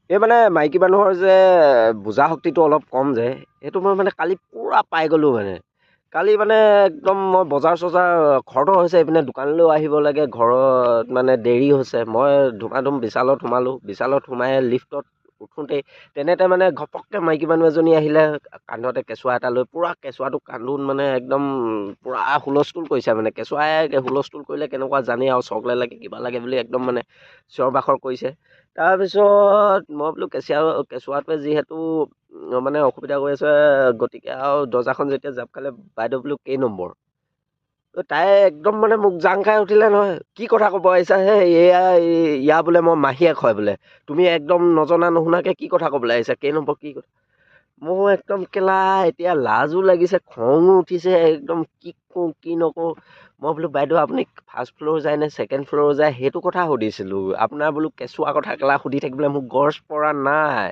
এই মানে মাইকী মানুহৰ যে বুজা শক্তিটো অলপ কম যে, সেইটো মই মানে কালি পূৰা পাই গ'লোঁ মানে। কালি মানে একদম মই বজাৰ চজাৰ খৰধৰ হৈছে, এইপিনে দোকানলৈও আহিব লাগে, ঘৰত মানে দেৰি হৈছে। মই ধুমাধুম বিশালত সোমালোঁ, বিশালত সোমাই লিফ্টত উঠোঁতেই তেনেতে মানে ঘপককৈ মাইকী মানুহ এজনী আহিলে, কান্ধতে কেঁচুৱা এটা লৈ পূৰা কেঁচুৱাটো কান্দোন মানে একদম পূৰা হুলস্থুল কৰিছে মানে। কেঁচুৱাই হুলস্থুল কৰিলে কেনেকুৱা জানেই আৰু, চকলে লাগে কিবা লাগে বুলি একদম মানে চিঞৰ বাখৰ কৰিছে। তাৰপিছত মই বোলো কেঁচুৱাটোৱে যিহেতু মানে অসুবিধা কৰি আছে, গতিকে আৰু দৰ্জাখন যেতিয়া জাপ খালে, বাইদেউ বোলো কেই নম্বৰ? তাই একদম মানে মোক জাং খাই উঠিলে নহয়। কি কথা ক'ব আহিছা হে, ইয়াৰ বোলে মই মাহীয়েক হয় বোলে, তুমি একদম নজনা নুশুনাকৈ কি কথা ক'বলৈ আহিছা, কেই নম্বৰ কি কথা? মোৰ একদম কেলা এতিয়া লাজো লাগিছে, খঙো উঠিছে, একদম কি কওঁ কি নকওঁ। মই বোলো বাইদেউ আপুনি ফাৰ্ষ্ট ফ্ল'ৰ যায় নে ছেকেণ্ড ফ্ল'ৰ যায় সেইটো কথা সুধিছিলোঁ, আপোনাৰ বোলো কেঁচুৱা কথা কেলা সুধি থাকিবলৈ মোক গৰজ পৰা নাই।